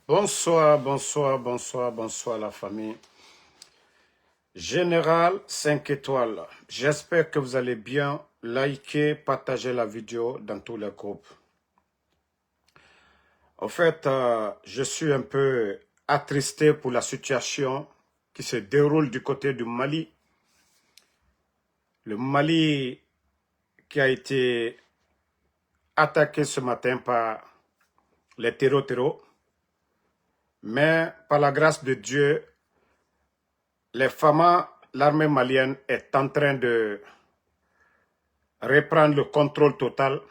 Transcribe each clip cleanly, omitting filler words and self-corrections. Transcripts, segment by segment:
Bonsoir, bonsoir, bonsoir, bonsoir la famille. Général 5 étoiles. J'espère que vous allez bien. Likez, partagez la vidéo dans tous les groupes. En fait, je suis un peu attristé pour la situation qui se déroule du côté du Mali. Le Mali qui a été attaqué ce matin par les terreaux. Mais par la grâce de Dieu, les FAMA, l'armée malienne est en train de reprendre le contrôle total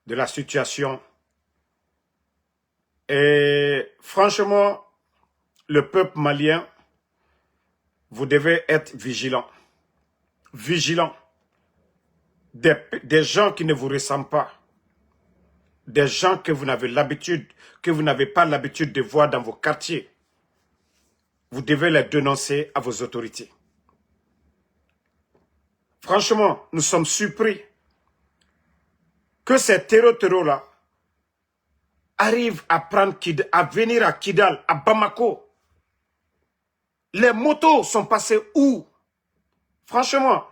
de la situation. Et franchement, le peuple malien, vous devez être vigilant. Vigilant. Des gens qui ne vous ressemblent pas. Des gens que vous n'avez pas l'habitude de voir dans vos quartiers. Vous devez les dénoncer à vos autorités. Franchement, nous sommes surpris que ces terreaux-là arrivent à venir à Kidal, à Bamako. Les motos sont passées où? Franchement,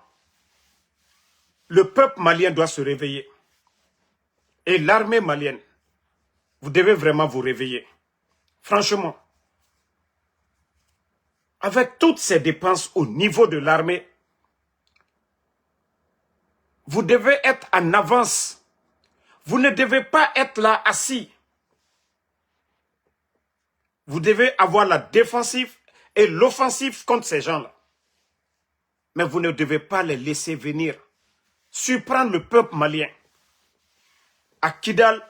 le peuple malien doit se réveiller. Et l'armée malienne, vous devez vraiment vous réveiller. Franchement, avec toutes ces dépenses au niveau de l'armée, vous devez être en avance. Vous ne devez pas être là assis. Vous devez avoir la défensive et l'offensive contre ces gens-là. Mais vous ne devez pas les laisser venir surprendre le peuple malien. À Kidal,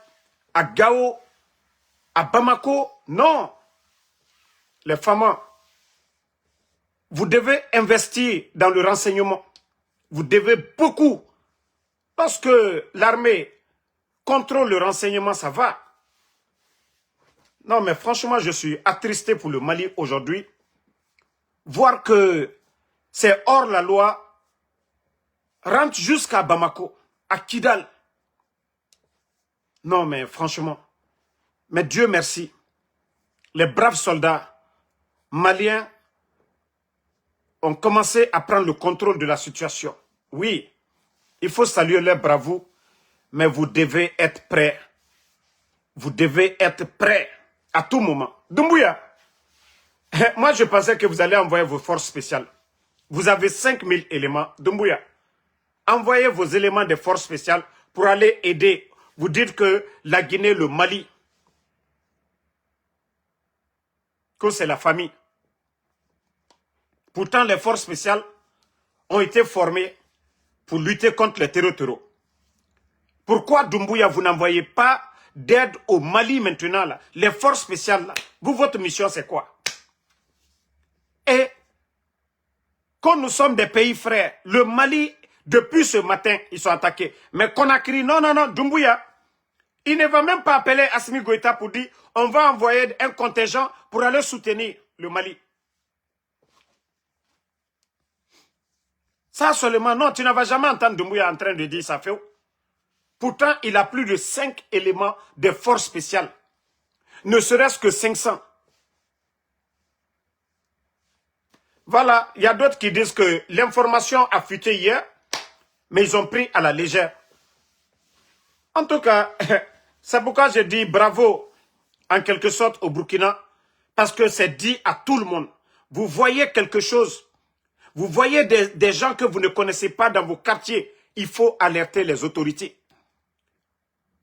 à Gao, à Bamako, non. Les femmes, vous devez investir dans le renseignement. Vous devez beaucoup. Lorsque l'armée contrôle le renseignement, ça va. Non, mais franchement, je suis attristé pour le Mali aujourd'hui. Voir que c'est hors la loi, rentre jusqu'à Bamako, à Kidal. Non, mais franchement, mais Dieu merci, les braves soldats maliens ont commencé à prendre le contrôle de la situation. Oui, il faut saluer leur bravoure, mais vous devez être prêts. Vous devez être prêts à tout moment. Doumbouya, moi je pensais que vous allez envoyer vos forces spéciales. Vous avez 5000 éléments. Doumbouya, envoyez vos éléments de forces spéciales pour aller aider. Vous dites que la Guinée, le Mali, que c'est la famille. Pourtant, les forces spéciales ont été formées pour lutter contre les terreaux. Pourquoi, Doumbouya, vous n'envoyez pas d'aide au Mali maintenant, là? Les forces spéciales, là, vous, votre mission, c'est quoi? Et quand nous sommes des pays frères, le Mali, depuis ce matin, ils sont attaqués. Mais Conakry, non, Doumbouya, il ne va même pas appeler Assimi Goïta pour dire on va envoyer un contingent pour aller soutenir le Mali. Ça seulement, non, tu ne vas jamais entendre Doumbouya en train de dire ça fait. Pourtant, il a plus de 5 éléments de force spéciale. Ne serait-ce que 500. Voilà, il y a d'autres qui disent que l'information a fuité hier, mais ils ont pris à la légère. En tout cas, c'est pourquoi je dis bravo, en quelque sorte, au Burkina, parce que c'est dit à tout le monde. Vous voyez quelque chose, vous voyez des gens que vous ne connaissez pas dans vos quartiers, il faut alerter les autorités.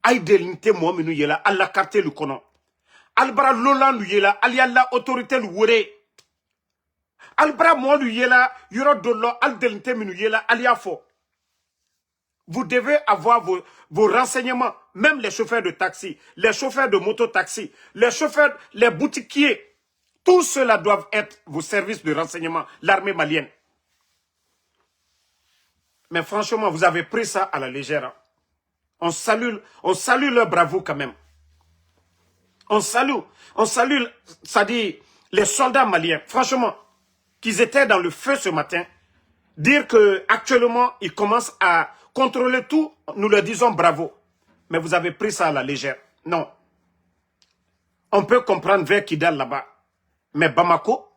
Aïdelinte moi minu yela, alla quartier le kono. Albra lola lu yela, aliala autorité le wure. Albra moi lu yela, yoro dolo, aldelinte minu yela, aliafo. Vous devez avoir vos renseignements, même les chauffeurs de taxi, les chauffeurs de moto-taxi, les chauffeurs, les boutiquiers. Tout cela doivent être vos services de renseignement, l'armée malienne. Mais franchement, vous avez pris ça à la légère. Hein. On salue leur bravoure quand même. On salue, ça dit, les soldats maliens, franchement, qu'ils étaient dans le feu ce matin, dire qu'actuellement, ils commencent à contrôler tout, nous leur disons bravo. Mais vous avez pris ça à la légère. Non. On peut comprendre vers Kidal là-bas. Mais Bamako,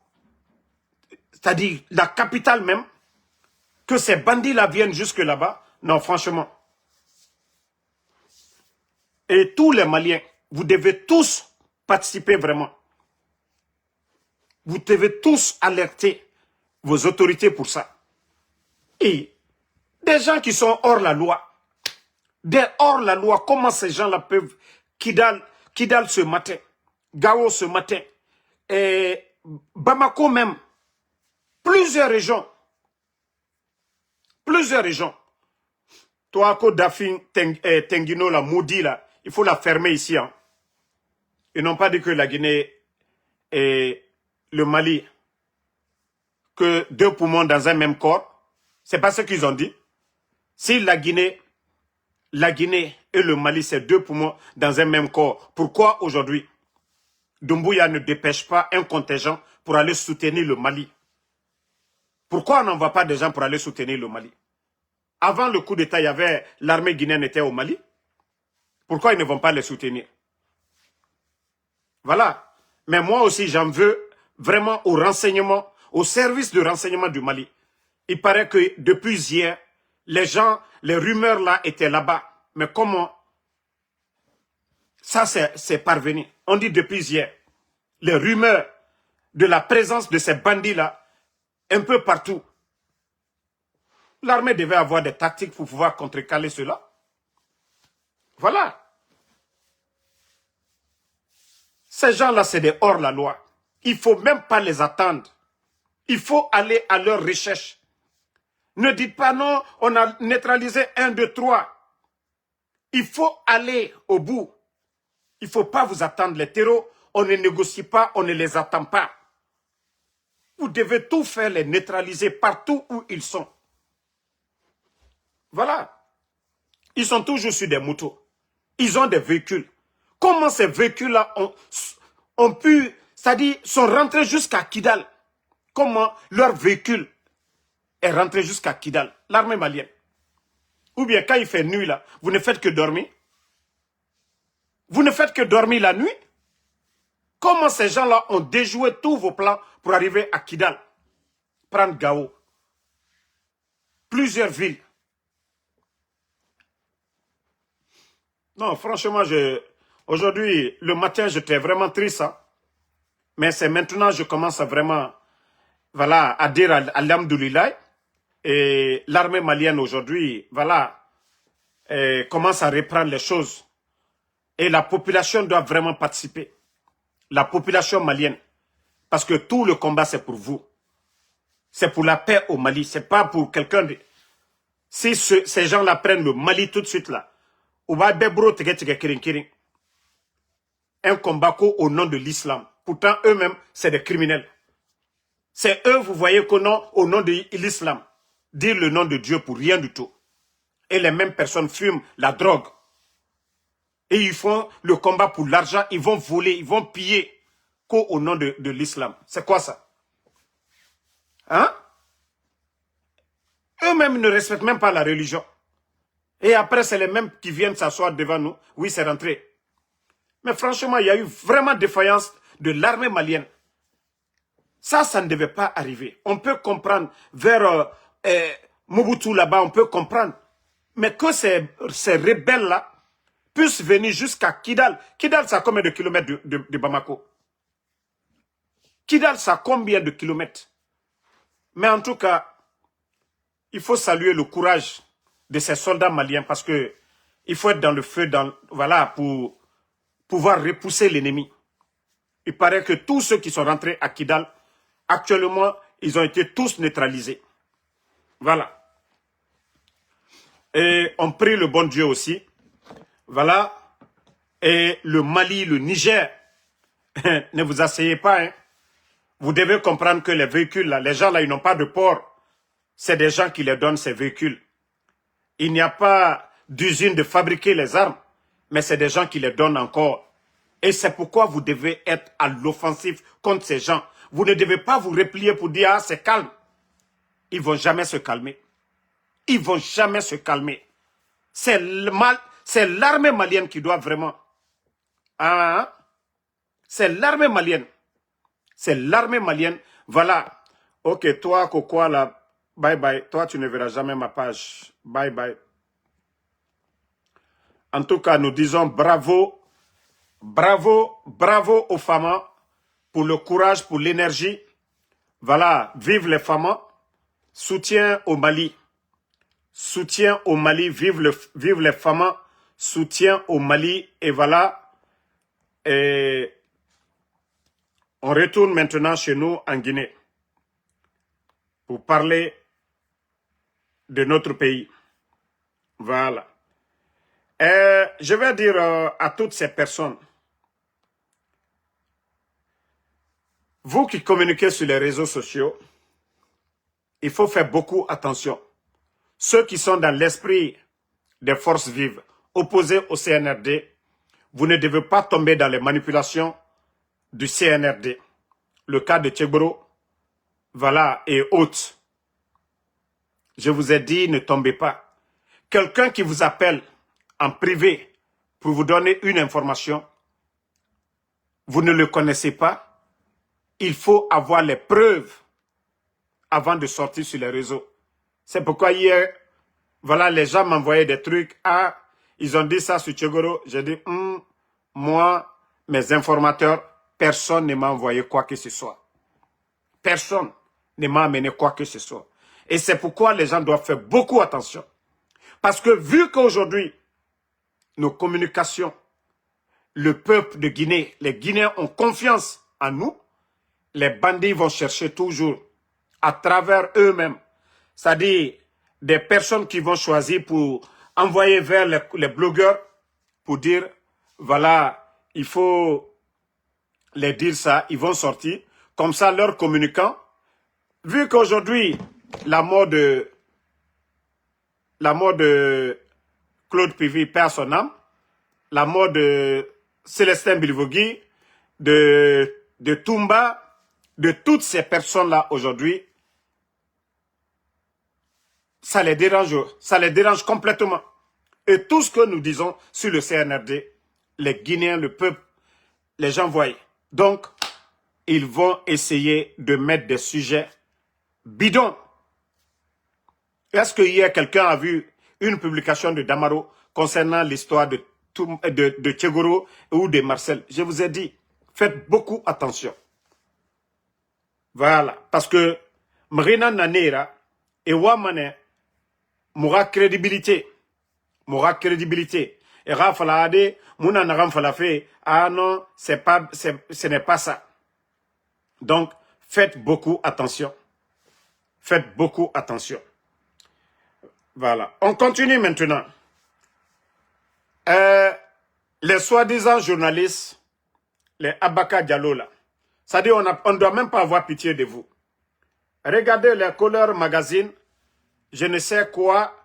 c'est-à-dire la capitale même, que ces bandits-là viennent jusque là-bas, non, franchement. Et tous les Maliens, vous devez tous participer vraiment. Vous devez tous alerter vos autorités pour ça. Et des gens qui sont hors la loi, hors la loi, comment ces gens-là peuvent, Kidal ce matin, Gao ce matin, et Bamako même, plusieurs régions. Toi, Dafin, Tenguino, la maudit là, il faut la fermer ici. Hein. Ils n'ont pas dit que la Guinée et le Mali, que deux poumons dans un même corps. C'est pas ce qu'ils ont dit. Si la Guinée et le Mali, c'est deux poumons dans un même corps, pourquoi aujourd'hui Doumbouya ne dépêche pas un contingent pour aller soutenir le Mali? Pourquoi on n'envoie pas des gens pour aller soutenir le Mali? Avant le coup d'État, il y avait l'armée guinéenne était au Mali. Pourquoi ils ne vont pas les soutenir? Voilà. Mais moi aussi, j'en veux vraiment au renseignement, au service de renseignement du Mali. Il paraît que depuis hier, les rumeurs là étaient là-bas. Mais comment? Ça, c'est parvenu. On dit depuis hier. Les rumeurs de la présence de ces bandits-là, un peu partout. L'armée devait avoir des tactiques pour pouvoir contrecarrer cela. Voilà. Ces gens-là, c'est des hors-la-loi. Il ne faut même pas les attendre. Il faut aller à leur recherche. Ne dites pas non, on a neutralisé 1, 2, 3. Il faut aller au bout. Il ne faut pas vous attendre. Les terreaux, on ne négocie pas, on ne les attend pas. Vous devez tout faire, les neutraliser partout où ils sont. Voilà. Ils sont toujours sur des motos. Ils ont des véhicules. Comment ces véhicules-là ont pu, c'est-à-dire, sont rentrés jusqu'à Kidal? Comment leur véhicule est rentré jusqu'à Kidal? L'armée malienne. Ou bien quand il fait nuit là, vous ne faites que dormir? Vous ne faites que dormir la nuit? Comment ces gens-là ont déjoué tous vos plans pour arriver à Kidal? Prendre Gao. Plusieurs villes. Non, franchement, aujourd'hui, le matin, j'étais vraiment triste. Hein? Mais c'est maintenant que je commence à vraiment, voilà, à dire alhamdoulilah. Et l'armée malienne aujourd'hui, voilà, commence à reprendre les choses. Et la population doit vraiment participer. La population malienne. Parce que tout le combat, c'est pour vous. C'est pour la paix au Mali. C'est pas pour quelqu'un de... Si ces gens-là prennent le Mali tout de suite là, un combat au nom de l'islam. Pourtant, eux-mêmes, c'est des criminels. C'est eux, vous voyez, au nom de l'islam, dire le nom de Dieu pour rien du tout. Et les mêmes personnes fument la drogue. Et ils font le combat pour l'argent, ils vont voler, ils vont piller au nom de l'islam. C'est quoi ça? Hein? Eux-mêmes ne respectent même pas la religion. Et après, c'est les mêmes qui viennent s'asseoir devant nous. Oui, c'est rentré. Mais franchement, il y a eu vraiment défaillance de l'armée malienne. Ça ne devait pas arriver. On peut comprendre vers Mobutu là-bas, on peut comprendre. Mais que ces rebelles-là puissent venir jusqu'à Kidal. Kidal, ça a combien de kilomètres de Bamako? Kidal, ça a combien de kilomètres? Mais en tout cas, il faut saluer le courage de ces soldats maliens parce que il faut être dans le feu, voilà, pour pouvoir repousser l'ennemi. Il paraît que tous ceux qui sont rentrés à Kidal, actuellement, ils ont été tous neutralisés. Voilà. Et on prie le bon Dieu aussi. Voilà. Et le Mali, le Niger, ne vous asseyez pas. Hein. Vous devez comprendre que les véhicules, là, les gens là, ils n'ont pas de port. C'est des gens qui les donnent ces véhicules. Il n'y a pas d'usine de fabriquer les armes, mais c'est des gens qui les donnent encore. Et c'est pourquoi vous devez être à l'offensive contre ces gens. Vous ne devez pas vous replier pour dire « Ah, c'est calme ». Ils ne vont jamais se calmer. Ils ne vont jamais se calmer. C'est l'armée malienne qui doit vraiment... Hein? C'est l'armée malienne. C'est l'armée malienne. Voilà. Ok, toi, Coco, là, bye bye. Toi, tu ne verras jamais ma page. Bye bye. En tout cas, nous disons bravo, bravo, bravo aux femmes pour le courage, pour l'énergie. Voilà, vive les femmes. Soutien au Mali. Soutien au Mali, vive les femmes. Soutien au Mali. Et voilà. Et on retourne maintenant chez nous en Guinée pour parler de notre pays. Voilà. Je vais dire à toutes ces personnes, vous qui communiquez sur les réseaux sociaux, il faut faire beaucoup attention. Ceux qui sont dans l'esprit des forces vives, opposés au CNRD, vous ne devez pas tomber dans les manipulations du CNRD. Le cas de Tchegboro, voilà, et autres. Je vous ai dit, ne tombez pas. Quelqu'un qui vous appelle en privé pour vous donner une information, vous ne le connaissez pas, il faut avoir les preuves avant de sortir sur les réseaux. C'est pourquoi hier, voilà, les gens m'envoyaient des trucs. Ah, ils ont dit ça sur Tchegboro. J'ai dit, moi, mes informateurs, personne ne m'a envoyé quoi que ce soit. Personne ne m'a amené quoi que ce soit. Et c'est pourquoi les gens doivent faire beaucoup attention. Parce que vu qu'aujourd'hui, nos communications, le peuple de Guinée, les Guinéens ont confiance en nous, les bandits vont chercher toujours à travers eux-mêmes, c'est-à-dire des personnes qui vont choisir pour envoyer vers les blogueurs pour dire, voilà, il faut les dire ça, ils vont sortir. Comme ça, leurs communicants, vu qu'aujourd'hui, la mort de Claude Pivy perd son âme, la mort de Célestin Bilvogui, de Toumba, de toutes ces personnes-là aujourd'hui, ça les dérange complètement. Et tout ce que nous disons sur le CNRD, les Guinéens, le peuple, les gens voient. Donc, ils vont essayer de mettre des sujets bidons. Est-ce que hier, quelqu'un a vu une publication de Damaro concernant l'histoire de Tchegboro ou de Marcel? Je vous ai dit, faites beaucoup attention. Voilà, parce que Mrina Nanera et Wamane m'aura crédibilité. Et Rafala Ade, Mouna Naram Falafé, ah non, ce n'est pas ça. Donc, faites beaucoup attention. Faites beaucoup attention. Voilà. On continue maintenant. Les soi-disant journalistes, les Abaka Diallo là, c'est-à-dire on ne doit même pas avoir pitié de vous. Regardez les Couleurs Magazine, je ne sais quoi,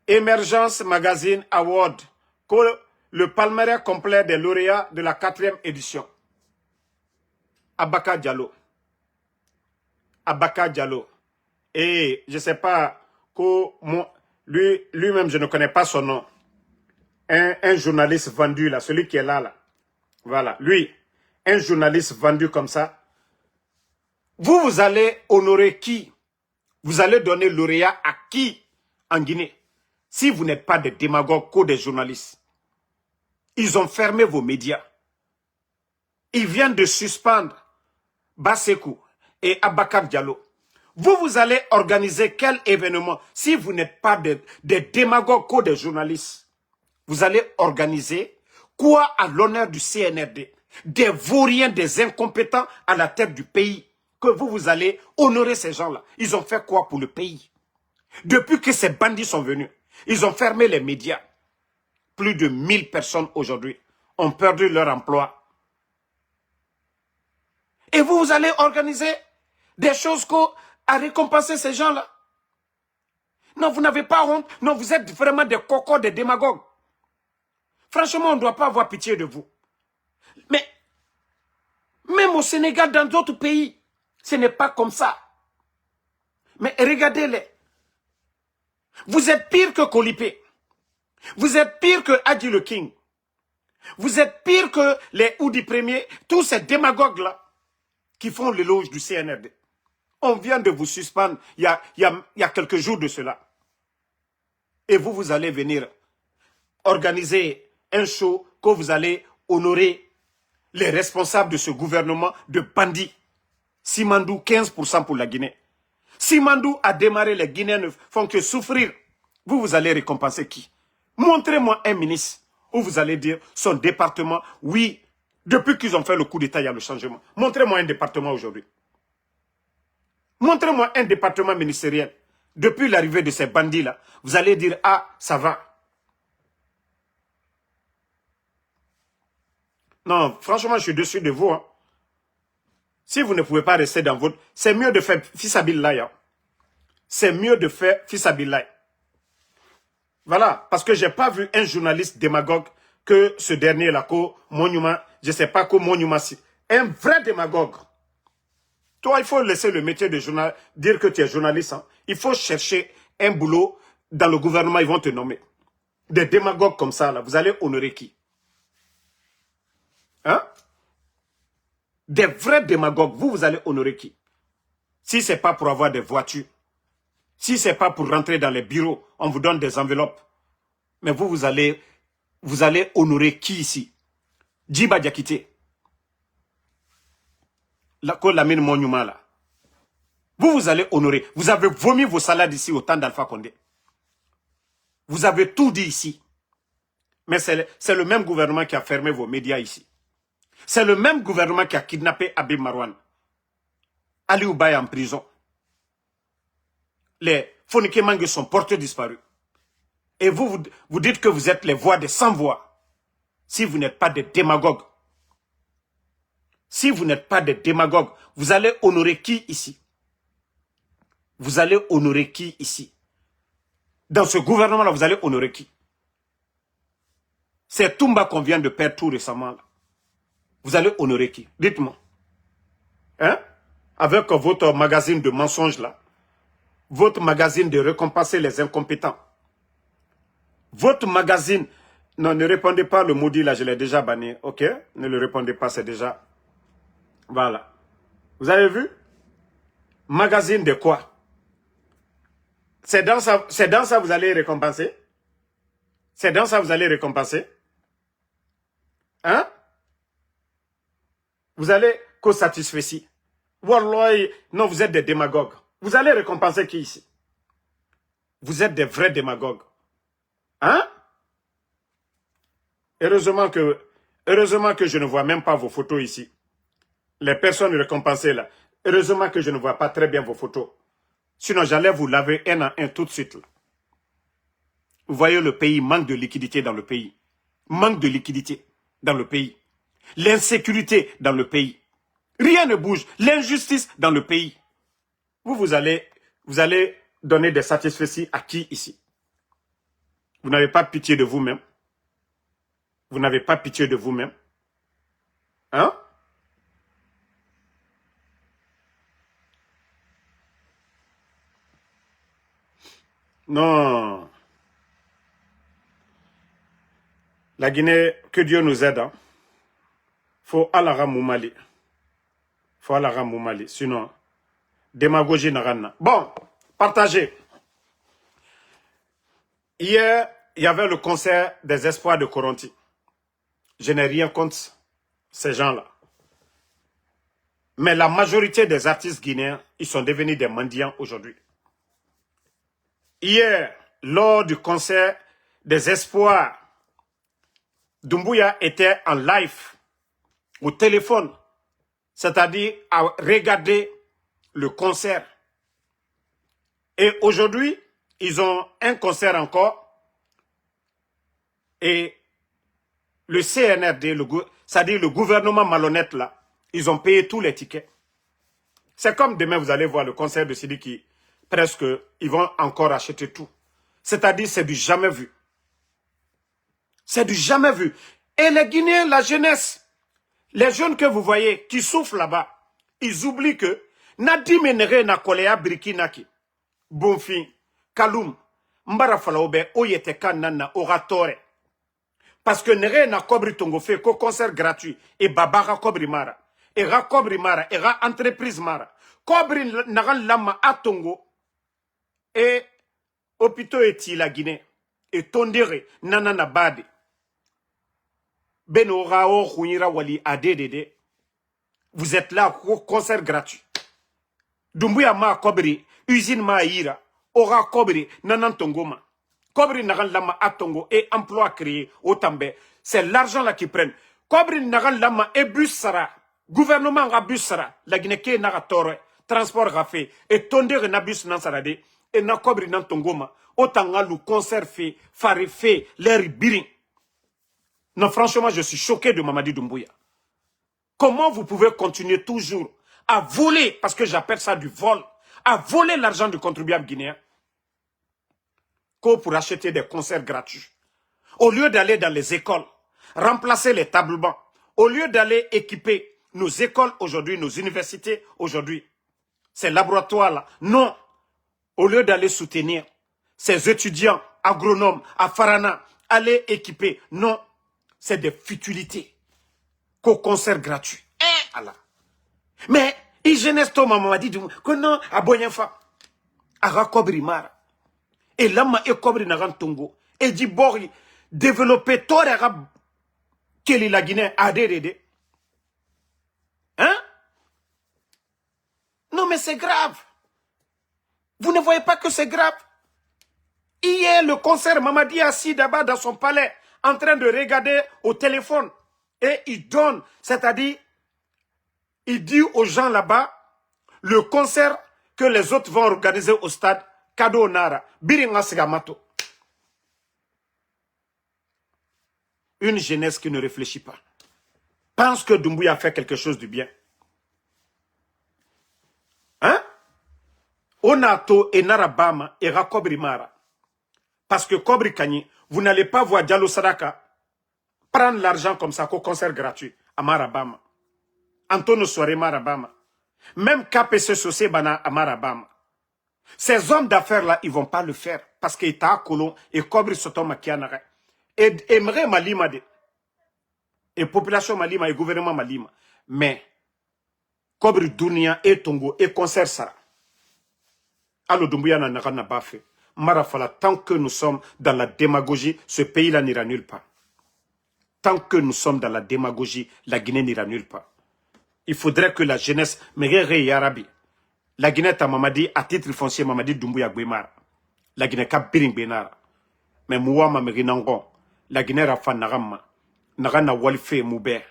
Émergence Magazine Award, le palmarès complet des lauréats de la 4e édition. Abaka Diallo. Abaka Diallo. Et je ne sais pas, lui-même je ne connais pas son nom. Un journaliste vendu là, celui qui est là. Voilà, lui, un journaliste vendu comme ça. Vous allez honorer qui? Vous allez donner lauréat à qui en Guinée? Si vous n'êtes pas des démagogues ou des journalistes. Ils ont fermé vos médias. Ils viennent de suspendre Bassekou et Abakar Diallo. Vous allez organiser quel événement si vous n'êtes pas des démagogues ou des journalistes? Vous allez organiser quoi à l'honneur du CNRD? Des vauriens, des incompétents à la tête du pays. Que vous allez honorer ces gens-là. Ils ont fait quoi pour le pays? Depuis que ces bandits sont venus, ils ont fermé les médias. Plus de 1000 personnes aujourd'hui ont perdu leur emploi. Et vous allez organiser des choses à récompenser ces gens-là. Non, vous n'avez pas honte. Non, vous êtes vraiment des cocos, des démagogues. Franchement, on ne doit pas avoir pitié de vous. Mais, même au Sénégal, dans d'autres pays, ce n'est pas comme ça. Mais regardez-les. Vous êtes pire que Kolipé. Vous êtes pire que Adi le King. Vous êtes pire que les Oudi premiers, tous ces démagogues-là qui font l'éloge du CNRD. On vient de vous suspendre il y a quelques jours de cela. Et vous allez venir organiser un show que vous allez honorer les responsables de ce gouvernement de bandits. Simandou, 15% pour la Guinée. Simandou a démarré, les Guinéens ne font que souffrir. Vous allez récompenser qui? Montrez-moi un ministre où vous allez dire son département, oui, depuis qu'ils ont fait le coup d'État, il y a le changement. Montrez-moi un département aujourd'hui. Montrez-moi un département ministériel. Depuis l'arrivée de ces bandits-là, vous allez dire, ah, ça va. Non, franchement, je suis dessus de vous. Hein. Si vous ne pouvez pas rester dans votre... C'est mieux de faire Fissabillahi. Hein. C'est mieux de faire Fissabillahi. Voilà, parce que je n'ai pas vu un journaliste démagogue que ce dernier-là, Monument, je ne sais pas quoi Monument, un vrai démagogue. Toi, il faut laisser le métier de journaliste, dire que tu es journaliste. Hein. Il faut chercher un boulot dans le gouvernement, ils vont te nommer. Des démagogues comme ça, là, vous allez honorer qui? Hein? Des vrais démagogues, vous allez honorer qui? Si ce n'est pas pour avoir des voitures, si ce n'est pas pour rentrer dans les bureaux, on vous donne des enveloppes. Mais vous allez honorer qui ici? Djiba Diakité. La mine monument là. Vous allez honorer. Vous avez vomi vos salades ici au temps d'Alpha Condé. Vous avez tout dit ici. Mais c'est le même gouvernement qui a fermé vos médias ici. C'est le même gouvernement qui a kidnappé Habib Marwan. Ali Oubaye en prison. Les Fonike Mange sont portés disparus. Et vous dites que vous êtes les voix des sans-voix. Si vous n'êtes pas des démagogues. Si vous n'êtes pas des démagogues, vous allez honorer qui ici? Vous allez honorer qui ici? Dans ce gouvernement-là, vous allez honorer qui? C'est Toumba qu'on vient de perdre tout récemment. Là. Vous allez honorer qui? Dites-moi. Hein? Avec votre magazine de mensonges là. Votre magazine de récompenser les incompétents. Votre magazine... Non, ne répondez pas, le maudit là, je l'ai déjà banni. Ok? Ne le répondez pas, c'est déjà... Voilà. Vous avez vu? Magazine de quoi? C'est dans ça que vous allez récompenser? C'est dans ça que vous allez récompenser? Hein? Vous allez qu'au satisfait. Wallahi, non, vous êtes des démagogues. Vous allez récompenser qui ici? Vous êtes des vrais démagogues. Hein? Heureusement que je ne vois même pas vos photos ici. Les personnes récompensées là. Heureusement que je ne vois pas très bien vos photos. Sinon, j'allais vous laver un à un tout de suite. Là. Vous voyez, le pays manque de liquidité dans le pays. Manque de liquidité dans le pays. L'insécurité dans le pays. Rien ne bouge. L'injustice dans le pays. Vous allez donner des satisfecits à qui ici? Vous n'avez pas pitié de vous-même. Vous n'avez pas pitié de vous-même. Hein? Non. La Guinée, que Dieu nous aide. Hein? Faut Alara Moumali. Faut Alara Moumali. Sinon, démagogie n'a. Bon, partagez. Hier, il y avait le concert des espoirs de Koronti. Je n'ai rien contre ces gens-là. Mais la majorité des artistes guinéens, ils sont devenus des mendiants aujourd'hui. Hier, lors du concert des espoirs, Doumbouya était en live, au téléphone, c'est-à-dire à regarder le concert. Et aujourd'hui, ils ont un concert encore. Et le CNRD, c'est-à-dire le gouvernement malhonnête là, ils ont payé tous les tickets. C'est comme demain, vous allez voir le concert de Sidiki. Presque, ils vont encore acheter tout. C'est-à-dire, c'est du jamais vu. C'est du jamais vu. Et les Guinéens, la jeunesse, les jeunes que vous voyez, qui souffrent là-bas, ils oublient que Nadi Menere na kolea Brikinaki, Bonfin, Kaloum, Mbara Falaobe, Oyete Kanana, Oratore. Parce que nere na kobri tongo fait ko concert gratuit et babara kobri mara. Et ra kobri mara, et ra entreprise mara. Kobri naran lama a tongo et hôpitaux et la Guinée. Et tondere nanana bade. Ben orao khunira wali adedede. Vous êtes là pour concert gratuit. Dumbuya ma kobri, usine ma ira, ora kobri nanan tongoma. Kobri nagan lama atongo et emploi créé au També. C'est l'argent là qui prennent. Kobri nagan lama et bus sara. Gouvernement a bus sara. La Guinée qui n'a tore. Transport a fait. Et tondere na bus nan sarade. Et na kobri nan tongoma. Otanga lu concert fait. Fari fait. L'air birin. Non, franchement, je suis choqué de Mamadi Doumbouya. Comment vous pouvez continuer toujours à voler, parce que j'appelle ça du vol, à voler l'argent du contribuable guinéen pour acheter des concerts gratuits. Au lieu d'aller dans les écoles, remplacer les tables bancs, au lieu d'aller équiper nos écoles aujourd'hui, nos universités aujourd'hui, ces laboratoires-là, non. Au lieu d'aller soutenir ces étudiants agronomes à Farana, aller équiper, non. C'est des futilités qu'au concert gratuit. Allah. Mais, il jeunesse Thomas m'a dit que non, à Boyenfa, à Rakobri Mara. Et là, ma ekobri naran tongo. Et dit bori, développer tout arabe, quelle la Guinée, ADDD. Hein? Non, mais c'est grave. Vous ne voyez pas que c'est grave? Hier, le concert, Mamadi assis d'abord dans son palais, en train de regarder au téléphone. Et il donne, c'est-à-dire, il dit aux gens là-bas, le concert que les autres vont organiser au stade, Kado Nara, Biringa Sigamato. Une jeunesse qui ne réfléchit pas. Pense que Doumbouya a fait quelque chose de bien. Hein? Onato et Narabama et Rakobri Mara. Parce que Kobri Kani, vous n'allez pas voir Diallo Sadaka prendre l'argent comme ça qu'au concert gratuit à Marabama. Antonio Soare Marabama. Même KPC Sosé Bana à Marabama. Ces hommes d'affaires-là, ils ne vont pas le faire. Parce qu'ils sont colon et Kobri Sotoma Kianare. Et aimerait Malima de. Et population Malima et gouvernement Malima. Mais, Kobri Dunia et Tongo et concert ça. Alors Doumbouya n'a pas fait. Marafala, tant que nous sommes dans la démagogie, ce pays-là n'ira nulle part. Tant que nous sommes dans la démagogie, la Guinée n'ira nulle part. Il faudrait que la jeunesse, Megere Yarabi, la Guinée ta Mamadi, à titre foncier, Mamadi Doumbouya Gwemara. La Guinée ka Biring Benara. Mais Mouama Merinangon, la Guinée Rafa Narama, Narana Walife Moubert.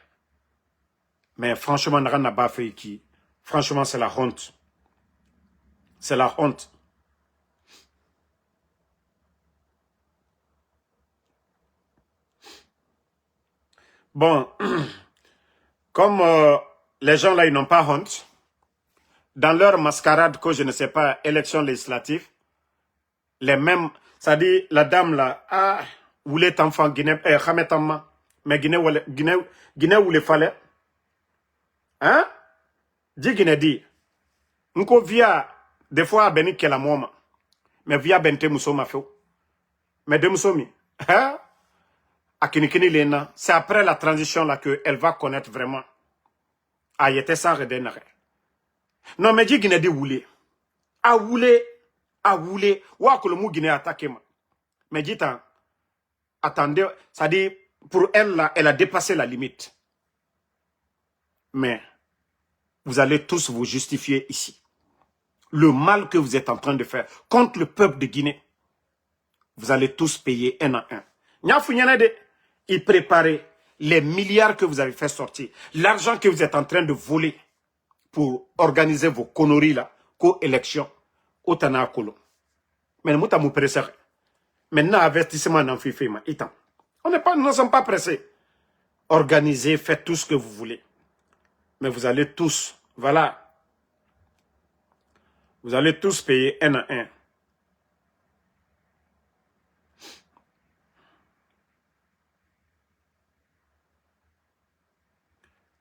Mais franchement, Narana Bafé qui, franchement, c'est la honte. C'est la honte. Bon, comme les gens là, ils n'ont pas honte, dans leur mascarade que je ne sais pas, élection législative, les mêmes, ça dit, la dame là, ah, voulait enfant Guinée, Khametama, mais Guinée où le fallait, hein? Dit Guinée dit, nko via, des fois, Beni Kela Moma, mais via Bente Moussoma Feo, mais de Moussomi, hein? Akinikini Lena, c'est après la transition là qu'elle va connaître vraiment. Ah, il était sans redénarrer. Non, mais dit Guinée dit Woulé. Ah, Woulé. Ah, Woulé. Ouah, que le mot Guinée attaqué. Mais dit, attendez, ça dit, pour elle là, elle a dépassé la limite. Mais, vous allez tous vous justifier ici. Le mal que vous êtes en train de faire contre le peuple de Guinée, vous allez tous payer un à un. Il préparait les milliards que vous avez fait sortir, l'argent que vous êtes en train de voler pour organiser vos conneries là, co-élection, au Tanakolo. Mais nous sommes pressés. Maintenant, investissement dans FIFA, nous ne sommes pas pressés. Organisez, faites tout ce que vous voulez. Mais vous allez tous, voilà, vous allez tous payer un à un.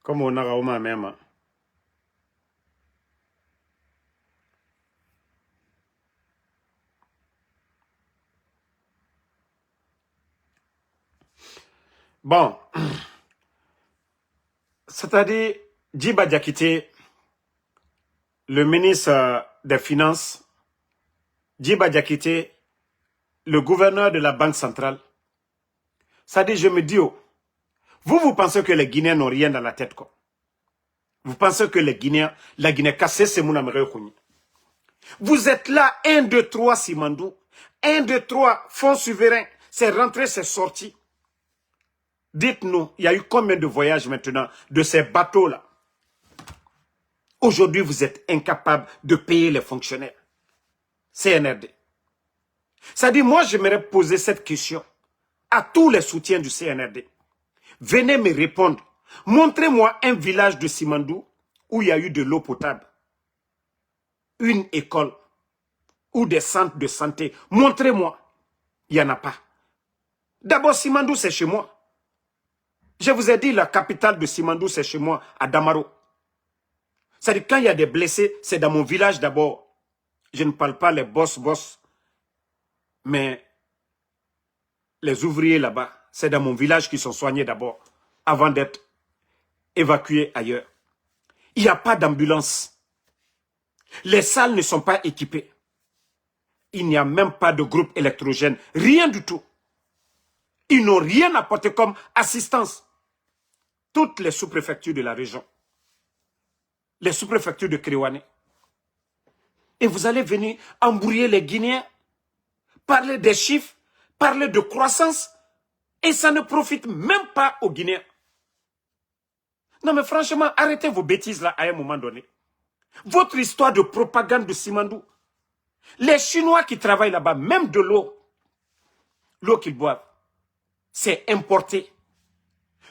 Comme on a au même. Bon, c'est-à-dire, Djiba Diakité, le ministre des Finances, Djiba Diakité, le gouverneur de la Banque centrale, c'est-à-dire, je me dis, oh, vous pensez que les Guinéens n'ont rien dans la tête, quoi. Vous pensez que les Guinéens, la Guinée cassée, c'est mon américain. Vous êtes là, 1, 2, 3, Simandou. 1, 2, 3, fonds souverains. C'est rentré, c'est sorti. Dites-nous, il y a eu combien de voyages maintenant de ces bateaux-là? Aujourd'hui, vous êtes incapable de payer les fonctionnaires. CNRD. C'est-à-dire, moi, j'aimerais poser cette question à tous les soutiens du CNRD. Venez me répondre. Montrez-moi un village de Simandou où il y a eu de l'eau potable. Une école ou des centres de santé. Montrez-moi. Il n'y en a pas. D'abord, Simandou, c'est chez moi. Je vous ai dit, la capitale de Simandou, c'est chez moi, à Damaro. C'est-à-dire, quand il y a des blessés, c'est dans mon village d'abord. Je ne parle pas les boss, mais les ouvriers là-bas, c'est dans mon village qu'ils sont soignés d'abord, avant d'être évacués ailleurs. Il n'y a pas d'ambulance. Les salles ne sont pas équipées. Il n'y a même pas de groupe électrogène. Rien du tout. Ils n'ont rien apporté comme assistance. Toutes les sous-préfectures de la région. Les sous-préfectures de Kriwane. Et vous allez venir embrouiller les Guinéens, parler des chiffres, parler de croissance, et ça ne profite même pas aux Guinéens. Non mais franchement, arrêtez vos bêtises là à un moment donné. Votre histoire de propagande de Simandou. Les Chinois qui travaillent là-bas, même de l'eau qu'ils boivent, c'est importé.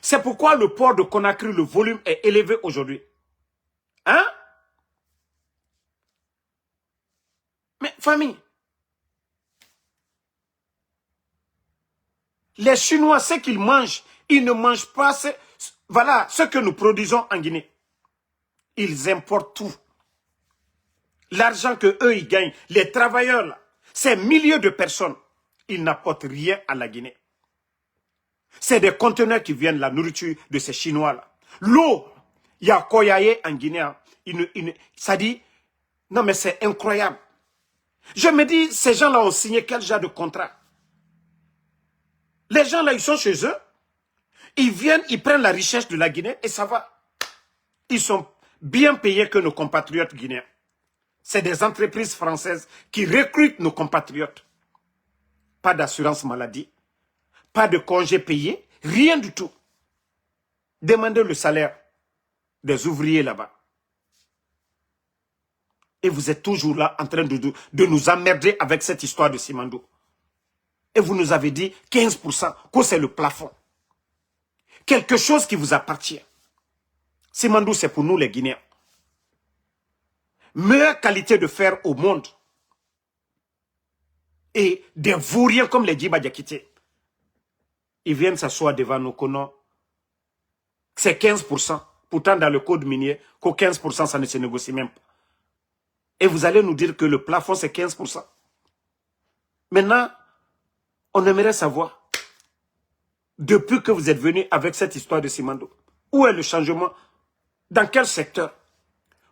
C'est pourquoi le port de Conakry, le volume est élevé aujourd'hui. Hein? Mais famille, les Chinois, ce qu'ils mangent, ils ne mangent pas voilà, ce que nous produisons en Guinée. Ils importent tout. L'argent que eux ils gagnent, les travailleurs là, ces milliers de personnes, ils n'apportent rien à la Guinée. C'est des conteneurs qui viennent, la nourriture de ces Chinois là. L'eau, il y a Koyaye en Guinée, ça dit, non mais c'est incroyable. Je me dis, ces gens-là ont signé quel genre de contrat? Les gens là, ils sont chez eux, ils viennent, ils prennent la richesse de la Guinée et ça va. Ils sont bien payés que nos compatriotes guinéens. C'est des entreprises françaises qui recrutent nos compatriotes. Pas d'assurance maladie, pas de congés payés, rien du tout. Demandez le salaire des ouvriers là-bas. Et vous êtes toujours là en train de nous emmerder avec cette histoire de Simandou. Et vous nous avez dit 15%, que c'est le plafond. Quelque chose qui vous appartient. Simandou, c'est pour nous les Guinéens. Meilleure qualité de fer au monde. Et des vauriens comme les Djiba Diakité. Ils viennent s'asseoir devant nos colons. C'est 15%. Pourtant, dans le code minier, qu'au 15%, ça ne se négocie même pas. Et vous allez nous dire que le plafond, c'est 15%. Maintenant, on aimerait savoir, depuis que vous êtes venu avec cette histoire de Simandou, où est le changement? Dans quel secteur?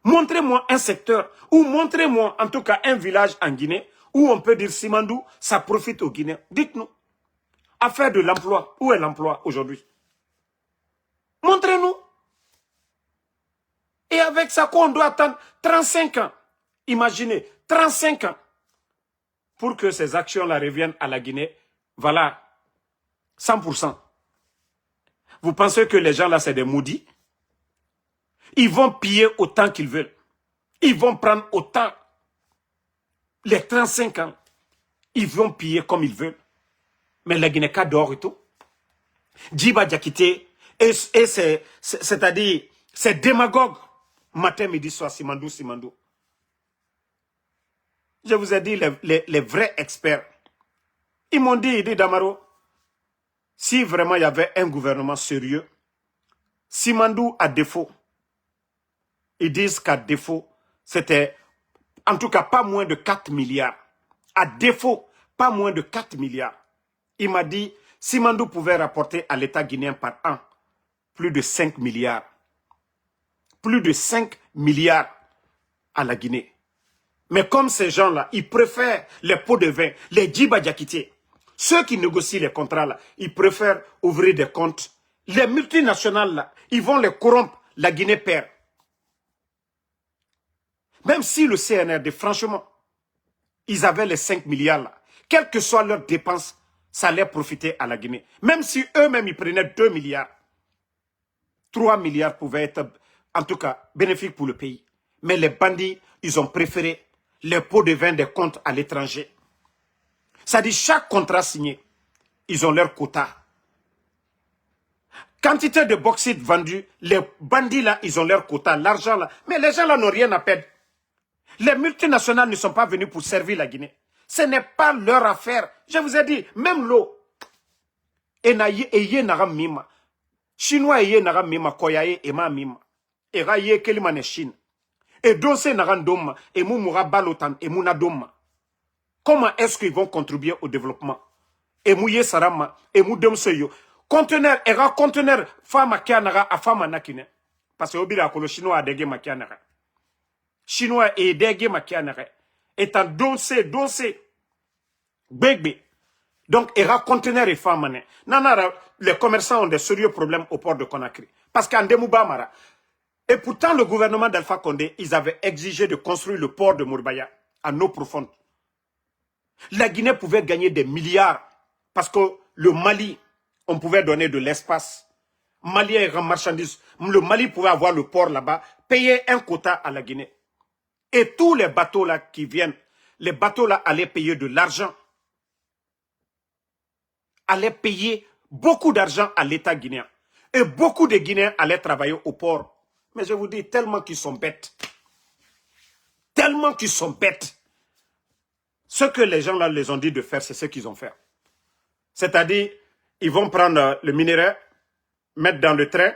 Montrez-moi un secteur, ou montrez-moi en tout cas un village en Guinée, où on peut dire Simandou, ça profite aux Guinéens. Dites-nous. Affaire de l'emploi, où est l'emploi aujourd'hui? Montrez-nous. Et avec ça, quoi, on doit attendre 35 ans. Imaginez, 35 ans. Pour que ces actions-là reviennent à la Guinée. Voilà, 100%. Vous pensez que les gens là, c'est des maudits? Ils vont piller autant qu'ils veulent. Ils vont prendre autant. Les 35 ans, ils vont piller comme ils veulent. Mais la Guinée dort et tout. Djiba Diakité, et c'est-à-dire, c'est démagogue. Matin, midi, soir, Simandou. Je vous ai dit, les vrais experts. Ils m'ont dit, Damaro, si vraiment il y avait un gouvernement sérieux, Simandou à défaut, ils disent qu'à défaut, c'était en tout cas pas moins de 4 milliards. À défaut, pas moins de 4 milliards. Il m'a dit, Simandou pouvait rapporter à l'État guinéen par an plus de 5 milliards. Plus de 5 milliards à la Guinée. Mais comme ces gens-là, ils préfèrent les pots de vin, les djiba diakité, ceux qui négocient les contrats là, ils préfèrent ouvrir des comptes. Les multinationales là, ils vont les corrompre, la Guinée perd. Même si le CNRD, franchement, ils avaient les 5 milliards là, quelles que soient leurs dépenses, ça allait profiter à la Guinée. Même si eux-mêmes, ils prenaient 2 milliards, 3 milliards pouvaient être, en tout cas, bénéfiques pour le pays. Mais les bandits, ils ont préféré les pots de vin des comptes à l'étranger. Ça dit, chaque contrat signé, ils ont leur quota. Quantité de bauxite vendue, les bandits là, ils ont leur quota, l'argent là. Mais les gens là n'ont rien à perdre. Les multinationales ne sont pas venus pour servir la Guinée. Ce n'est pas leur affaire. Je vous ai dit, même l'eau. Chinois eye naga mima, koyaye ema mima. Ega ye kelima ne Chine. Et dose naga ndoma, et moura balotan, et mouna doma. Comment est-ce qu'ils vont contribuer au développement? Et mouye sarama, et moudem seyo. Conteneur, ega conteneur, fama kianaga, a fama nakine. Parce que obira ko le chinois a dege makianaga. Chinois et dege makianaga. Étant dosé, bébé. Donc, ega conteneur et fama ne. Nanara, les commerçants ont des sérieux problèmes au port de Conakry. Parce qu'en Demoubamara. Et pourtant, le gouvernement d'Alpha Condé, ils avaient exigé de construire le port de Mourbaya en eau profonde. La Guinée pouvait gagner des milliards parce que le Mali, on pouvait donner de l'espace. Mali est grand marchandise. Le Mali pouvait avoir le port là-bas, payer un quota à la Guinée. Et tous les bateaux là qui viennent, les bateaux là allaient payer de l'argent. Allaient payer beaucoup d'argent à l'État guinéen. Et beaucoup de Guinéens allaient travailler au port. Mais je vous dis, tellement qu'ils sont bêtes. Tellement qu'ils sont bêtes. Ce que les gens là les ont dit de faire, c'est ce qu'ils ont fait. C'est-à-dire, ils vont prendre le minerai, mettre dans le train,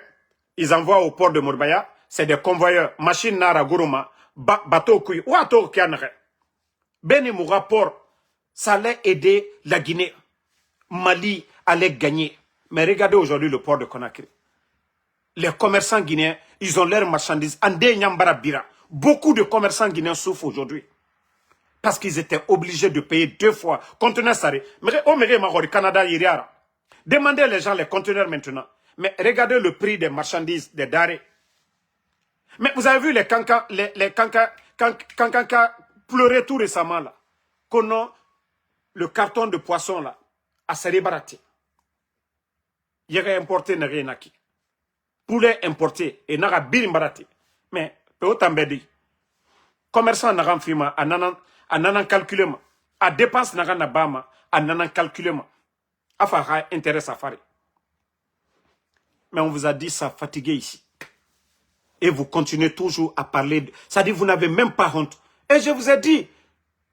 ils envoient au port de Mourbaya, c'est des convoyeurs, machine nara guruma, bateau kuy, wato kianre. Beni Moura port, ça allait aider la Guinée. Mali allait gagner. Mais regardez aujourd'hui le port de Conakry. Les commerçants guinéens, ils ont leurs marchandises. Ande Nyambara Bira. Beaucoup de commerçants guinéens souffrent aujourd'hui. Parce qu'ils étaient obligés de payer 2 fois. Conteneurs saré. Canada, demandez les gens les conteneurs maintenant. Mais regardez le prix des marchandises, des denrées. Mais vous avez vu les cancans pleurer tout récemment là. Qu'on a le carton de poisson là. À Saribarati. Il y a importé n'a rien acquis. Poulet importé et n'a birimbarati. Mais, peu autant bédi. Commerçant n'a rien firma, à nanan calculement. À dépense n'a rien bama, à nanan calculement. Afara intérêt safari. Mais on vous a dit ça fatigué ici. Et vous continuez toujours à parler. Ça dit, vous n'avez même pas honte. Et je vous ai dit,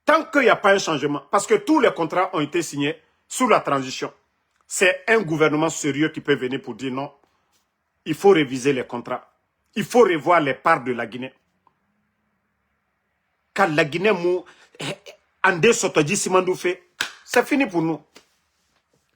tant qu'il n'y a pas un changement, parce que tous les contrats ont été signés sous la transition, c'est un gouvernement sérieux qui peut venir pour dire non. Il faut réviser les contrats. Il faut revoir les parts de la Guinée. Car la Guinée, Andé Sotoji Simandou fait, c'est fini pour nous.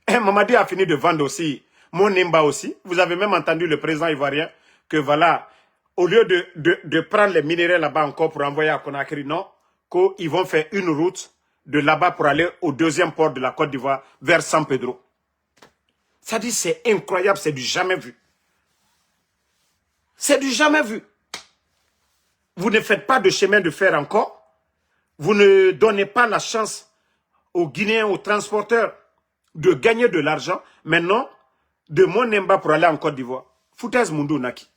Et Mamadi a fini de vendre aussi, mon Nimba aussi. Vous avez même entendu le président ivoirien que voilà, au lieu de prendre les minéraux là-bas encore pour envoyer à Conakry, non, qu'ils vont faire une route de là-bas pour aller au deuxième port de la Côte d'Ivoire vers San Pedro. Ça dit, c'est incroyable, c'est du jamais vu. C'est du jamais vu. Vous ne faites pas de chemin de fer encore. Vous ne donnez pas la chance aux Guinéens, aux transporteurs de gagner de l'argent. Maintenant, de Monemba pour aller en Côte d'Ivoire. Foutaise Mundu Naki.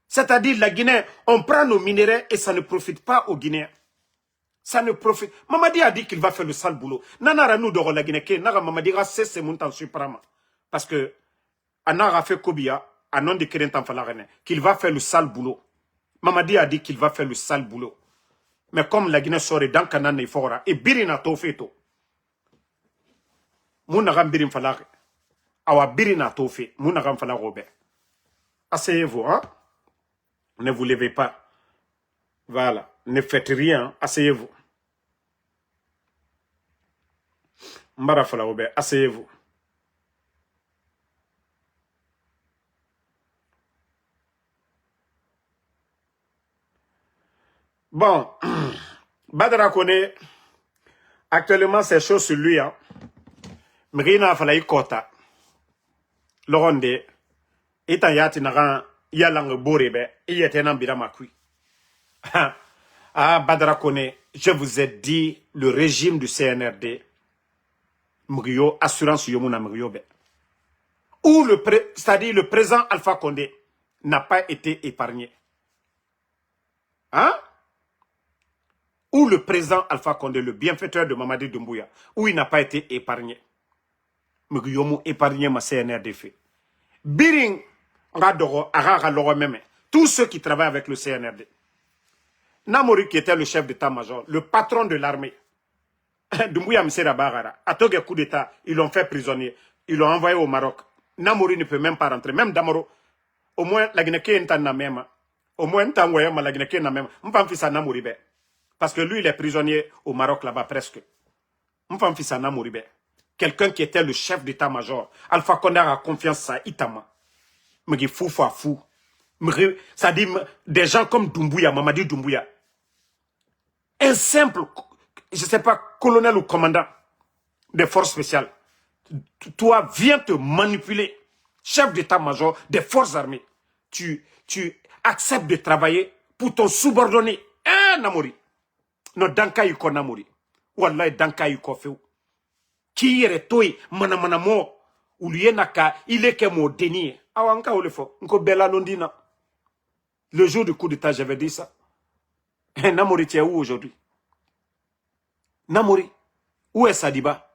C'est-à-dire, la Guinée, on prend nos minéraux et ça ne profite pas aux Guinéens. Ça ne profite. Mamadi a dit qu'il va faire le sale boulot. Nanara nous de la Guinée, Nara Mamadi a cessé mon temps suprême. Parce que, Anara fait Kobia, à nom de Kérentan Falarene, qu'il va faire le sale boulot. Mamadi a dit qu'il va faire le sale boulot. Mais comme la Guinée sort dans Kanan et Fora, et Birina Tofeto, Mounagam Birim Falare, Awa Birina Tofe, Mounagam Falarobe. Asseyez-vous, hein? Ne vous levez pas. Voilà. Ne faites rien, asseyez-vous. Mbara Falarobe, asseyez-vous. Bon, Badara Kone, actuellement c'est chaud sur lui. Hein. Mrina Falaï Kota, Loronde, Etan Yati Naran, Yalang Borebe, Yetenan Biramakui. Ah, Badara Kone, je vous ai dit, le régime du CNRD, Mrio, assurance Yomuna Mriobe. Où c'est-à-dire le président Alpha Condé n'a pas été épargné. Hein? Où le président Alpha Condé, le bienfaiteur de Mamadi Doumbouya, où il n'a pas été épargné. Mriomu épargné ma CNRD fait. Biring, tous ceux qui travaillent avec le CNRD. Namori qui était le chef d'état-major, le patron de l'armée. Doumbouya Msera Bagara, à Togue coup d'état, ils l'ont fait prisonnier. Ils l'ont envoyé au Maroc. Namori ne peut même pas rentrer. Même Damoro, au moins, la Guinée n'a même. Au moins, la Guinée n'a même. M'pam fils à Namori be. Parce que lui, il est prisonnier au Maroc là-bas presque. M'pam fils à Namori be. Quelqu'un qui était le chef d'état-major. Alpha Condé a confiance à Itama. Mais il fou fou. Ça dit des gens comme Doumbouya, Mamadi Doumbouya. Un simple, je ne sais pas, colonel ou commandant des forces spéciales. Toi, viens te manipuler. Chef d'état-major des forces armées. Tu acceptes de travailler pour ton subordonné. Hein, Namori? Non, Danka Yuko Namori. Wallahi, Danka Yuko Feu. Qui est toi, Manamanamo, ou Lienaka, il est que mon déni. Awanka ou le faux. Nko Bella Londina. Le jour du coup d'état, j'avais dit ça. Namori, tu es où aujourd'hui? Namori, où est Sadiba?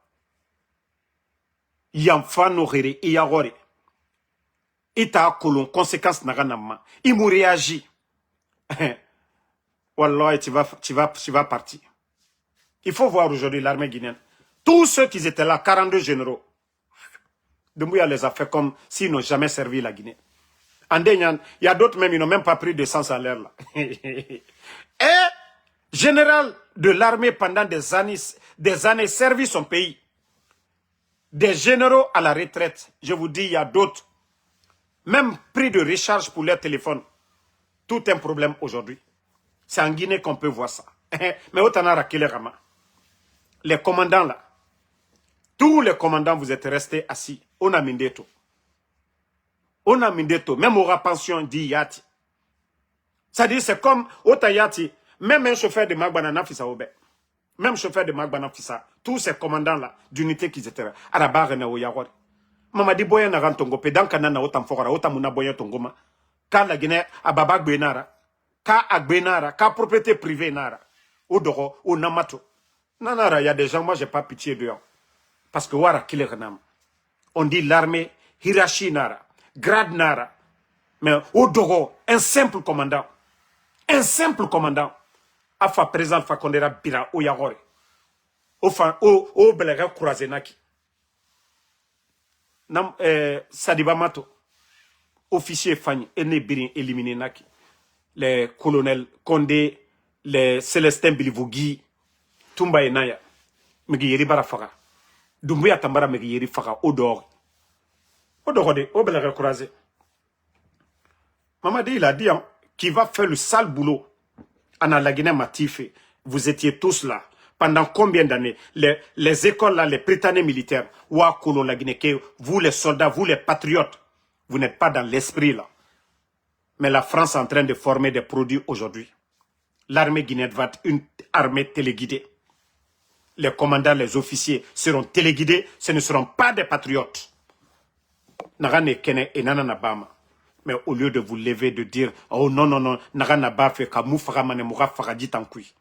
Yamfano Rere, Iyagore. Ita kolon, conséquence naganama. Il m'a réagi. Wallah, tu vas partir. Il faut voir aujourd'hui l'armée guinéenne. Tous ceux qui étaient là, 42 généraux, Doumbouya les a fait comme s'ils n'ont jamais servi la Guinée. Il y a d'autres même, ils n'ont même pas pris de sens à l'air là. Et général de l'armée pendant des années servi son pays. Des généraux à la retraite. Je vous dis, il y a d'autres. Même prix de recharge pour leur téléphone. Tout un problème aujourd'hui. C'est en Guinée qu'on peut voir ça. Mais autant à Rama. Les commandants là. Tous les commandants, vous êtes restés assis. On a mindeto. On a mindeto. Même au pension dit Yati. C'est-à-dire, c'est comme Otayati. Même un chauffeur de Magbanana Fissa Obe. Même chauffeur de Magbanana Fissa. Tous ces commandants là, d'unité qui étaient là. Arabar na Oyawari. Mamadi Boya na Rantongo. Pedan Kanana Otam Fora. Otamuna Boya Tongoma. Ka la Guinée, Ababak Benara. Ka Agbenara. Ka propriété privée Nara. Odoro, au Namato. Nanara, il y a des gens, moi j'ai pas pitié d'eux. Parce que Wara Kileranam. On dit l'armée, Hirashi Nara, grade Nara. Mais Odoro, un simple commandant. Un simple commandant. Afa présent Fakondera Bira Oyagore. O Belega Kurazenaki. Sadiba Mato. Officier Fanny, Ene Birin éliminé Naki. Les colonels Condé, les Célestin Bilivougi, Tumba Enaya. Megi Bara Faga. Doumbouya Tambara Megi Faga, Odor. Odorode, Obelega Kurazé. Mamadi, il a dit hein, qu'il va faire le sale boulot. Anna la Guinée Matifé. Vous étiez tous là. Pendant combien d'années? Les écoles là, les prétanés militaires. Ouah, Kolo la Guinée, vous les soldats, vous les patriotes. Vous n'êtes pas dans l'esprit là. Mais la France est en train de former des produits aujourd'hui. L'armée guinéenne va être une armée téléguidée. Les commandants, les officiers seront téléguidés. Ce ne seront pas des patriotes. Nagane Kene et Nanana Bama. Mais au lieu de vous lever, de dire, oh non, non, non, Nagana Ba fait Kamou Faramane Moura Faradji Tankoui.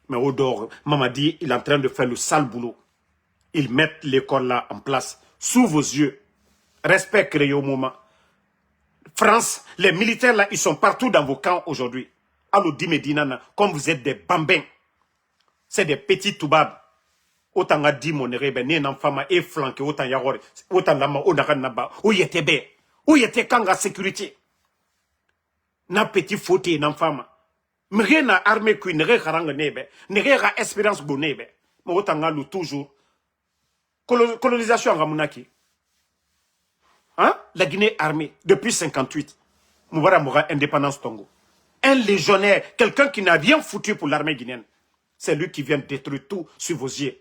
Mais Odor, Mamadi, il est en train de faire le sale boulot. Ils mettent l'école là en place. Sous vos yeux. Respect créé au moment. France, les militaires là, ils sont partout dans vos camps aujourd'hui. Allo Dimedinana, comme vous êtes des bambins. C'est des petits toubabs. Autant a dit mon erebe, né n'en fama et flanqué, autant yagore, autant lama, autant naba, où y était bé, où y était kanga sécurité. Na petit fauté n'en fama. M'ré na armée qui n'ré harang nebe, n'ré ra espérance bonebe. Mais autant a toujours. Colonisation en Ramounaki. Hein? La Guinée armée, depuis 58. Moubara moura indépendance Tongo. Un légionnaire, quelqu'un qui n'a rien foutu pour l'armée guinéenne. C'est lui qui vient détruire tout sur vos yeux.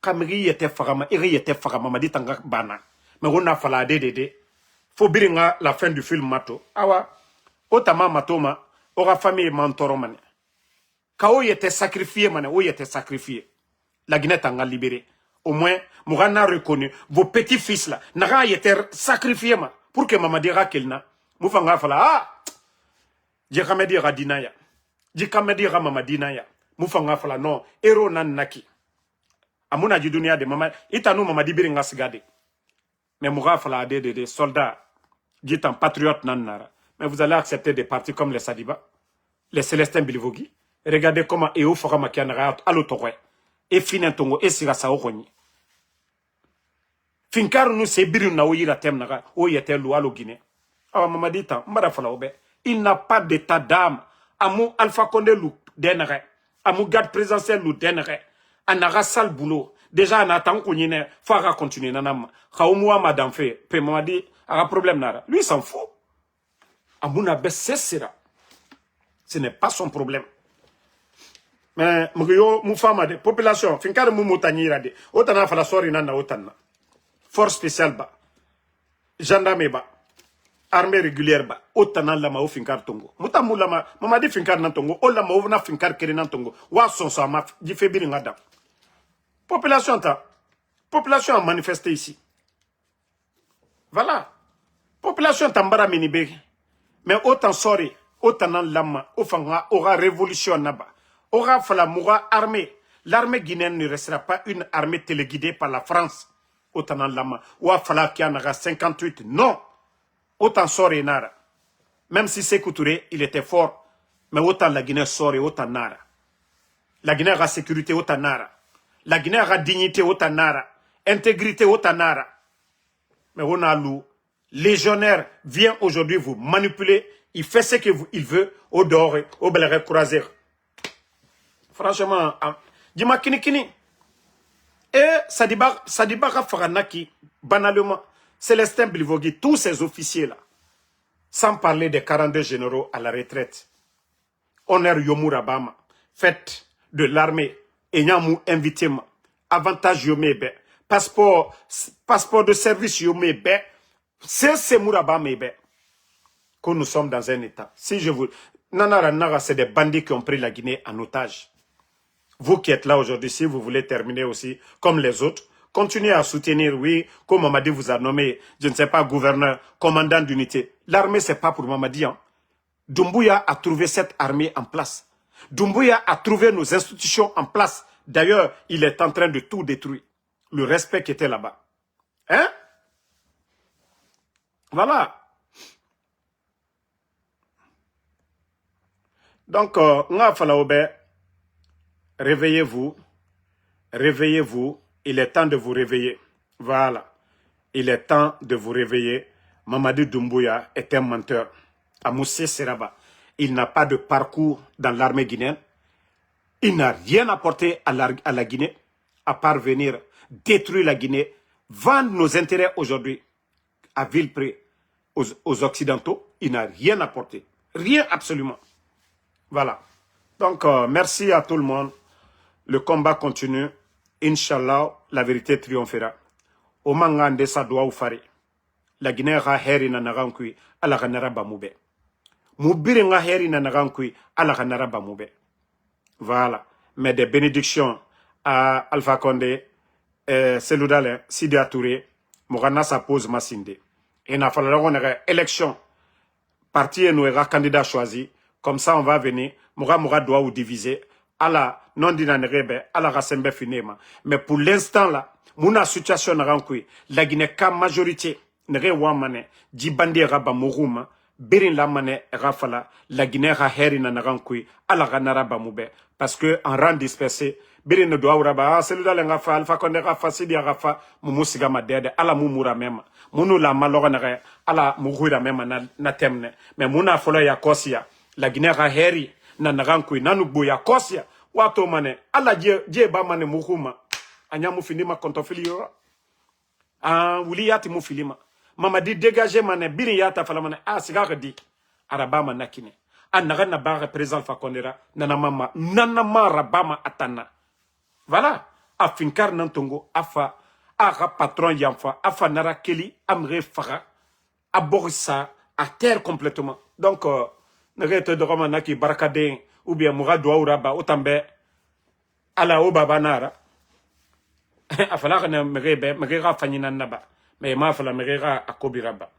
Kamiri était farama, iri était farama, m'a dit tanga bana. Mais on a fallu dédé. Faut biringa la fin du film mato. Awa, otama matoma, aura famille mantoro mane. Kao y était sacrifié mane, ou y était sacrifié. La Guinée tanga libéré. Au moins, Mourana a reconnu, vos petits-fils là, n'a été sacrifié ma, pour que maman dira qu'il n'a. Moufanga fala, ah! Djekame dira dinaya. Djekame dira mama dinaya. Moufanga fala, non, héros nan naki. Amuna du dunia de maman, itanu mama di biringa sigade. Mais Moura fala des soldats, dit en patriote nan nara. Mais vous allez accepter des partis comme les Sadiba, les Célestins Bilivogi. Regardez comment Eo fera makianara à l'autoré. Et Finentongo et Sirasa Oroni. Finkar nous se biru na oyira temnaga, oyete lualo Guinée. Ah, maman dit, il n'a pas d'état d'âme. Amou Alpha Condé lou denere. Amou garde présidentiel lou denere. Anara sale boulot. Déjà, en attendant qu'on y ait, faut continuer. Nanam. Kaoumoua madame fait. Pe maman dit, a un problème nara. Lui, il s'en fout. Amou n'a pas cessé. Ce n'est pas son problème. Mais, mouyo, moufama de population, finkar mou moutani rade. Otana fala sori nana otana. Force spéciale ba. Gendarme ba. Armée régulière ba. Otana lama ou finkar tongo. Moutamou lama, mama di finkar nan tongo. O lama ou na finkar kere nan tongo. Wa son sa ma, di febiri ngada. Population ta. Population a manifesté ici. Voilà. Population tambara minibe. Mais autant sori, autant nan lama, ofanga, aura révolution naba. Aura fala moura armée. L'armée guinéenne ne restera pas une armée téléguidée par la France. Autant lama. Ou fala qui en aura 58. Non. Autant sort et nara. Même si Sékou Touré, il était fort. Mais autant la Guinée sort et autant nara. La Guinée aura sécurité autant nara. La Guinée aura dignité autant nara. Intégrité autant nara. Mais on a loup. Légionnaire vient aujourd'hui vous manipuler. Il fait ce qu'il veut. Au dehors, au belere croiser. Franchement, dis-moi kini. Et Sadiba Faranaki, banalement, Célestin Bilivogui, tous ces officiers-là, sans parler des 42 généraux à la retraite, honneur Yomura Bama, fête de l'armée, Enyamou invité, avantage Yomebe, passeport de service Yomebe, c'est Mourabama, que nous sommes dans un état. Si je vous... Nara, c'est des bandits qui ont pris la Guinée en otage. Vous qui êtes là aujourd'hui, si vous voulez terminer aussi, comme les autres, continuez à soutenir, oui, comme Mamadi vous a nommé, je ne sais pas, gouverneur, commandant d'unité. L'armée, c'est pas pour Mamadi. Hein. Doumbouya a trouvé cette armée en place. Doumbouya a trouvé nos institutions en place. D'ailleurs, il est en train de tout détruire. Le respect qui était là-bas. Hein? Voilà. Donc, réveillez-vous. Réveillez-vous. Il est temps de vous réveiller. Voilà. Il est temps de vous réveiller. Mamadi Doumbouya est un menteur. Amoussé Seraba. Il n'a pas de parcours dans l'armée guinéenne. Il n'a rien apporté à la Guinée, à part venir détruire la Guinée, vendre nos intérêts aujourd'hui à vil prix aux Occidentaux. Il n'a rien apporté. Rien absolument. Voilà. Donc, merci à tout le monde. Le combat continue. Inch'Allah, la vérité triomphera. Au mangande sa doa ou fari. La Guinée a heri na nagankui ala ganara bamoube. Moubiri nga heri na nagankui ala ganara bamoube. Voilà. Mais des bénédictions à Alpha Condé, Seloudale, Sidi Touré, Mourana sa pose Massinde. Et n'a fallu qu'on ait élection. Parti et nous aura candidat choisi. Comme ça, on va venir. Moura doit ou diviser. ala non dinanrebe ala rasembe finema. Mais pour l'instant là, muna situation na rankui, la Guinée ka majorité nere wamane jibandi raba muruma berin la mane rafala la Guinée ha herina na rankui ala ganara bamube parce que en rang dispersé berin no doa raba celui-là nga fa alfa konde rafa sidi rafa mumusiga madede ala mumura mema munu la malora na ala muhura mema na temne mais muna folo ya kosia la Guinée ha heri na narankui nanu boya kosia wato mane ala je ba mane muhuma anya mufilima kontofilio wuli yati mufilima mama di dégager mane biri yata fala mane siga di araba manakine a naga na ba président Fakondera nanama rabama atana. Voilà, a finkar nantongo afa a patron yamfa afa nara keli amre faga a borissa à terre complètement. Donc nagete de romana ki barakaden ou bien moura doa uraba otambe ala o baba nara afala kana megera fanyina naba mais ma fala megera akobiraba.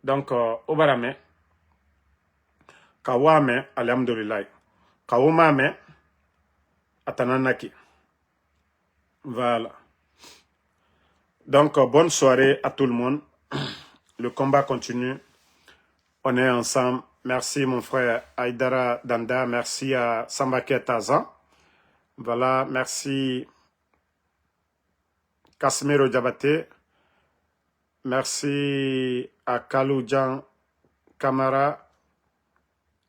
Donc obarame kawame alhamdulillah kawumame atananaki. Voilà. Donc bonne soirée à tout le monde. Le combat continue. On est ensemble. Merci mon frère Aïdara Danda. Merci à Sambake Tazan. Voilà, merci Casimiro Diabaté. Merci à Kaloujan Kamara.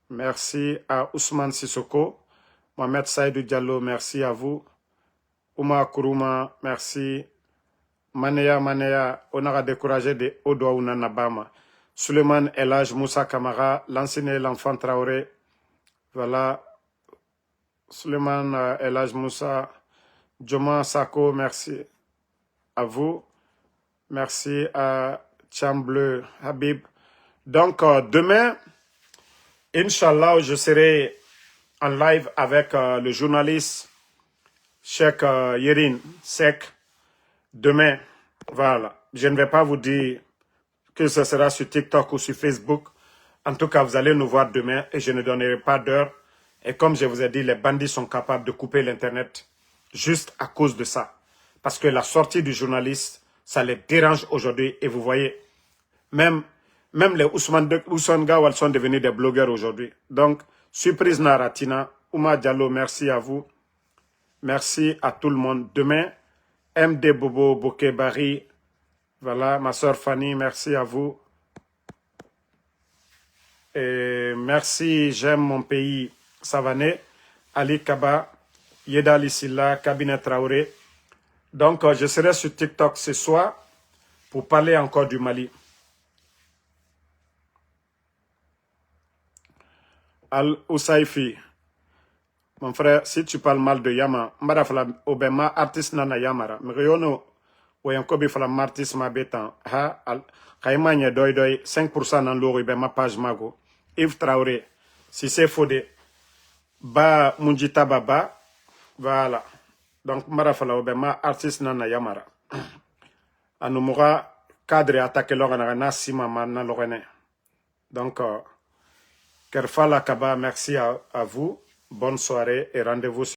Merci à Ousmane Sissoko. Mohamed Saïdou Diallo, merci à vous. Ouma Kourouma, merci. Manéa, on a découragé de Odoaouna Nabama. Suleiman Elage Moussa Kamara, l'enseignant l'enfant Traoré. Voilà. Suleiman Elage Moussa, Djoma Sako, merci à vous. Merci à Chambleu Habib. Donc, demain, Inch'Allah, je serai en live avec le journaliste Cheikh Yerin Sek. Demain, voilà. Je ne vais pas vous dire que ce sera sur TikTok ou sur Facebook. En tout cas, vous allez nous voir demain et je ne donnerai pas d'heure. Et comme je vous ai dit, les bandits sont capables de couper l'Internet juste à cause de ça. Parce que la sortie du journaliste, ça les dérange aujourd'hui. Et vous voyez, même les Ousmane Gawal sont devenus des blogueurs aujourd'hui. Donc, surprise Naratina, Ouma Diallo, merci à vous. Merci à tout le monde. Demain, MD Bobo Bokebari, voilà, ma soeur Fanny, merci à vous. Et merci, j'aime mon pays, Savané, Ali Kaba, Yeda Lissila, Cabinet Traoré. Donc, je serai sur TikTok ce soir pour parler encore du Mali. Al-Ousaifi, mon frère, si tu parles mal de Yama, Mbara fala Obama, artiste nana Yamara, Mreyono, Oyankobi fala martis ma betan, ha, Kaimanya doy, 5% dans l'euro, ma page mago, Yves Traoré, si c'est Fodé, Ba Munjita Baba, voilà. Donc, Mbara fala Obama, artiste nana Yamara. Anoumura, cadre attaqué l'organe, Sima man l'organe. Donc, Kerfala Kaba, merci à vous. Bonne soirée et rendez-vous sur